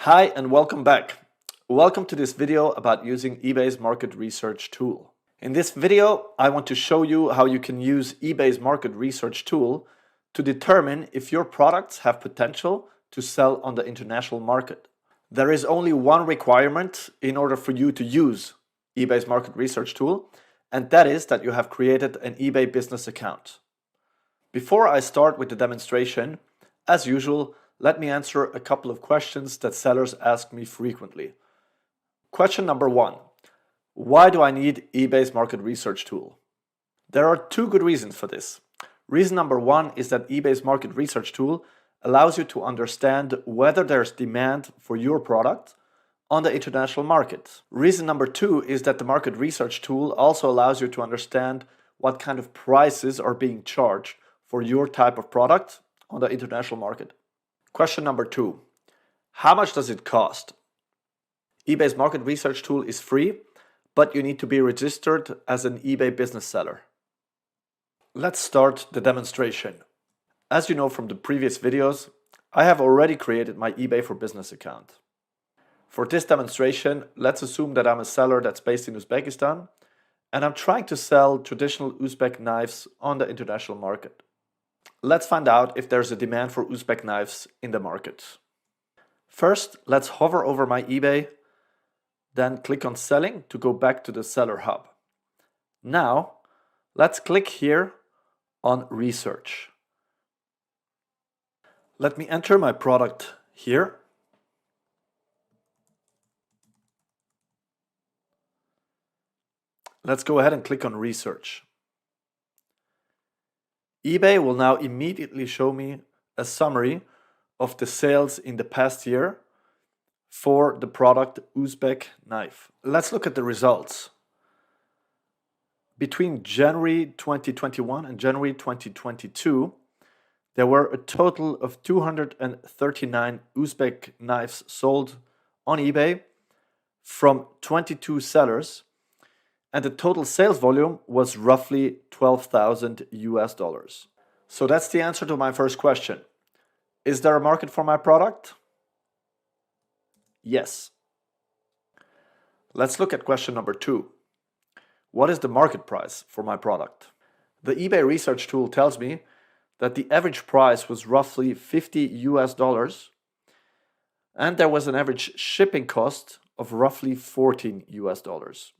Hi and welcome back. Welcome to this video about using eBay's market research tool. In this video, I want to show you how you can use eBay's market research tool to determine if your products have potential to sell on the international market. There is only one requirement in order for you to use eBay's market research tool, and that is that you have created an eBay business account. Before I start with the demonstration, as usual, let me answer a couple of questions that sellers ask me frequently. Question number one: why do I need eBay's market research tool? There are two good reasons for this. Reason number one is that eBay's market research tool allows you to understand whether there's demand for your product on the international market. Reason number two is that the market research tool also allows you to understand what kind of prices are being charged for your type of product on the international market. Question number two: how much does it cost? eBay's market research tool is free, but you need to be registered as an eBay business seller. Let's start the demonstration. As you know from the previous videos, I have already created my eBay for Business account. For this demonstration, let's assume that I'm a seller that's based in Uzbekistan, and I'm trying to sell traditional Uzbek knives on the international market. Let's find out if there's a demand for Uzbek knives in the market. First, let's hover over my eBay, then click on Selling to go back to the Seller Hub. Now, let's click here on Research. Let me enter my product here. Let's go ahead and click on Research. eBay will now immediately show me a summary of the sales in the past year for the product Uzbek knife. Let's look at the results. Between January 2021 and January 2022, there were a total of 239 Uzbek knives sold on eBay from 22 sellers, and the total sales volume was roughly $12,000. So that's the answer to my first question. Is there a market for my product? Yes. Let's look at question number two. What is the market price for my product? The eBay research tool tells me that the average price was roughly $50, and there was an average shipping cost of roughly $14.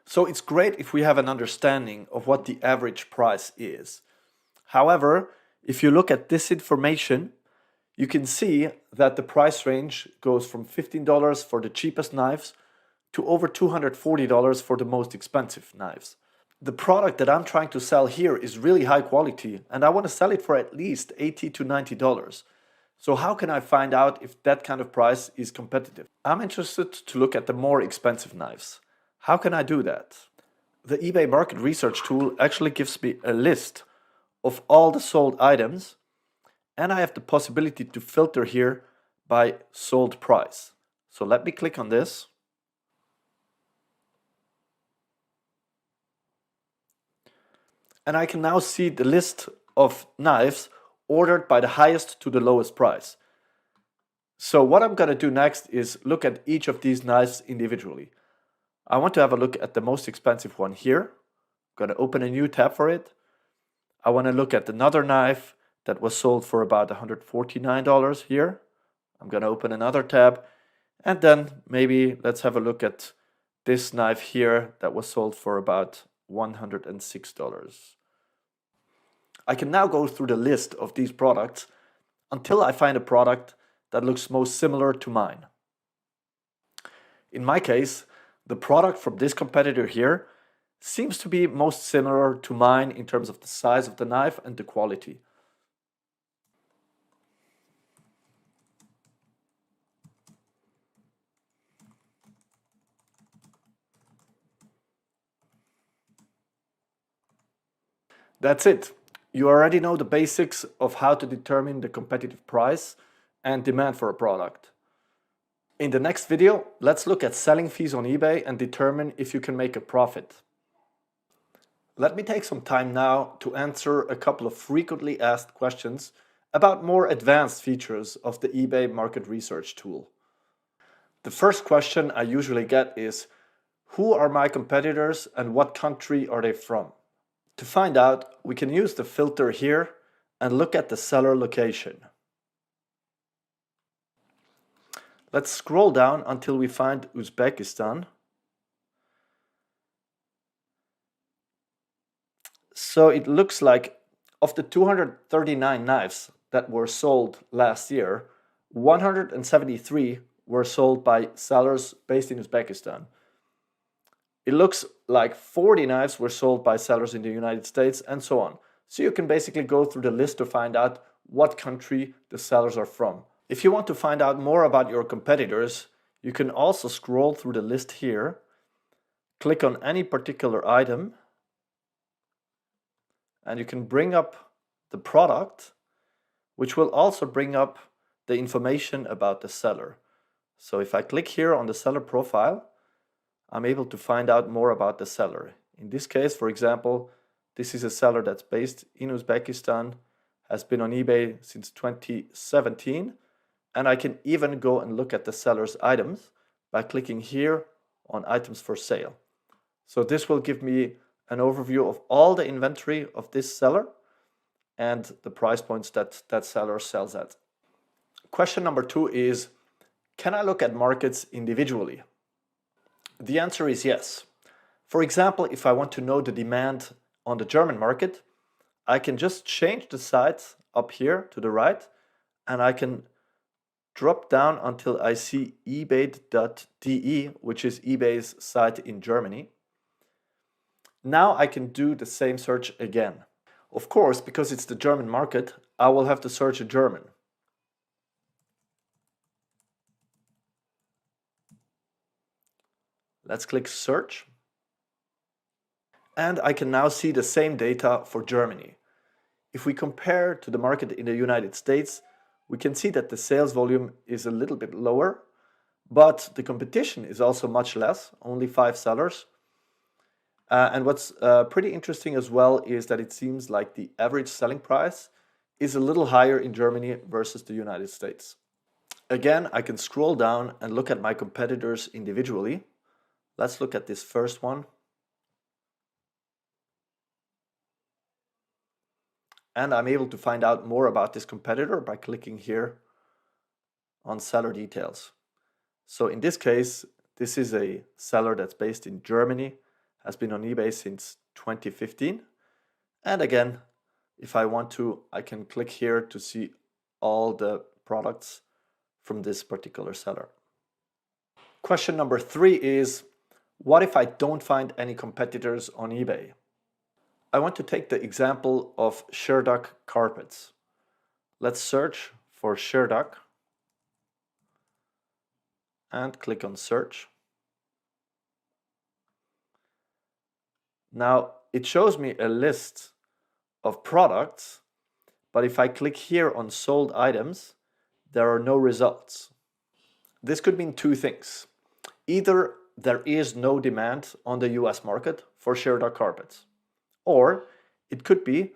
So it's great if we have an understanding of what the average price is. However, if you look at this information, you can see that the price range goes from $15 for the cheapest knives to over $240 for the most expensive knives. The product that I'm trying to sell here is really high quality, and I want to sell it for at least $80 to $90. So how can I find out if that kind of price is competitive? I'm interested to look at the more expensive knives. How can I do that? The eBay market research tool actually gives me a list of all the sold items, and I have the possibility to filter here by sold price. So let me click on this. And I can now see the list of knives ordered by the highest to the lowest price. So what I'm going to do next is look at each of these knives individually. I want to have a look at the most expensive one here. I'm going to open a new tab for it. I want to look at another knife that was sold for about $149 here. I'm going to open another tab, and then maybe let's have a look at this knife here that was sold for about $106. I can now go through the list of these products until I find a product that looks most similar to mine. In my case, the product from this competitor here seems to be most similar to mine in terms of the size of the knife and the quality. That's it. You already know the basics of how to determine the competitive price and demand for a product. In the next video, let's look at selling fees on eBay and determine if you can make a profit. Let me take some time now to answer a couple of frequently asked questions about more advanced features of the eBay market research tool. The first question I usually get is, who are my competitors and what country are they from? To find out, we can use the filter here and look at the seller location. Let's scroll down until we find Uzbekistan. So it looks like of the 239 knives that were sold last year, 173 were sold by sellers based in Uzbekistan. It looks like 40 knives were sold by sellers in the United States, and so on. So you can basically go through the list to find out what country the sellers are from. If you want to find out more about your competitors, you can also scroll through the list here, click on any particular item, and you can bring up the product, which will also bring up the information about the seller. So if I click here on the seller profile, I'm able to find out more about the seller. In this case, for example, this is a seller that's based in Uzbekistan, has been on eBay since 2017, and I can even go and look at the seller's items by clicking here on items for sale. So this will give me an overview of all the inventory of this seller and the price points that that seller sells at. Question number 2 is, can I look at markets individually? The answer is yes. For example, if I want to know the demand on the German market, I can just change the site up here to the right, and I can drop down until I see ebay.de, which is eBay's site in Germany. Now I can do the same search again. Of course, because it's the German market, I will have to search in German. Let's click search. And I can now see the same data for Germany. If we compare to the market in the United States, we can see that the sales volume is a little bit lower, but the competition is also much less, only 5 sellers. And what's pretty interesting as well is that it seems like the average selling price is a little higher in Germany versus the United States. Again, I can scroll down and look at my competitors individually. Let's look at this first one. And I'm able to find out more about this competitor by clicking here on seller details. So in this case, this is a seller that's based in Germany, has been on eBay since 2015. And again, if I want to, I can click here to see all the products from this particular seller. Question number 3 is, what if I don't find any competitors on eBay? I want to take the example of Sherduck carpets. Let's search for Sherduck and click on search. Now it shows me a list of products, but if I click here on sold items, there are no results. This could mean 2 things. Either there is no demand on the US market for Sherduck carpets, or it could be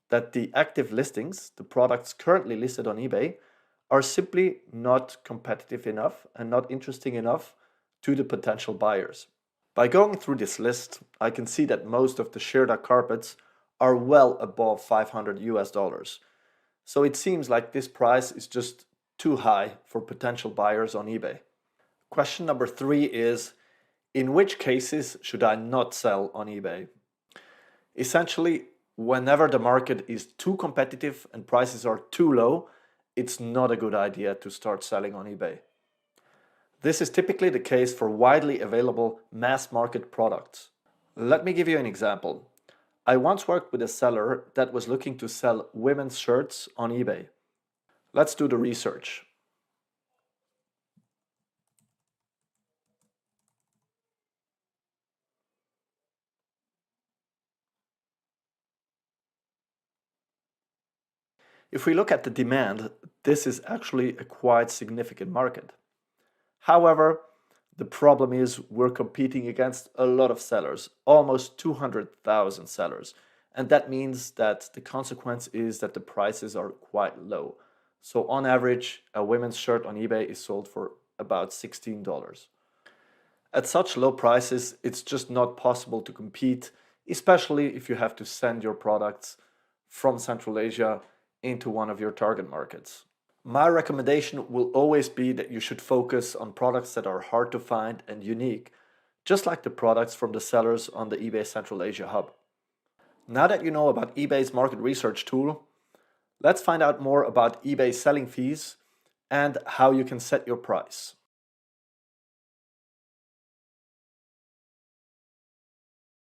that the active listings, the products currently listed on eBay, are simply not competitive enough and not interesting enough to the potential buyers. By going through this list, I can see that most of the Sherduck carpets are well above $500 US. So it seems like this price is just too high for potential buyers on eBay. Question number 3 is, in which cases should I not sell on eBay? Essentially, whenever the market is too competitive and prices are too low, it's not a good idea to start selling on eBay. This is typically the case for widely available mass market products. Let me give you an example. I once worked with a seller that was looking to sell women's shirts on eBay. Let's do the research. If we look at the demand, this is actually a quite significant market. However, the problem is we're competing against a lot of sellers, almost 200,000 sellers. And that means that the consequence is that the prices are quite low. So on average, a women's shirt on eBay is sold for about $16. At such low prices, it's just not possible to compete, especially if you have to send your products from Central Asia into one of your target markets. My recommendation will always be that you should focus on products that are hard to find and unique, just like the products from the sellers on the eBay Central Asia hub. Now that you know about eBay's market research tool, let's find out more about eBay selling fees and how you can set your price.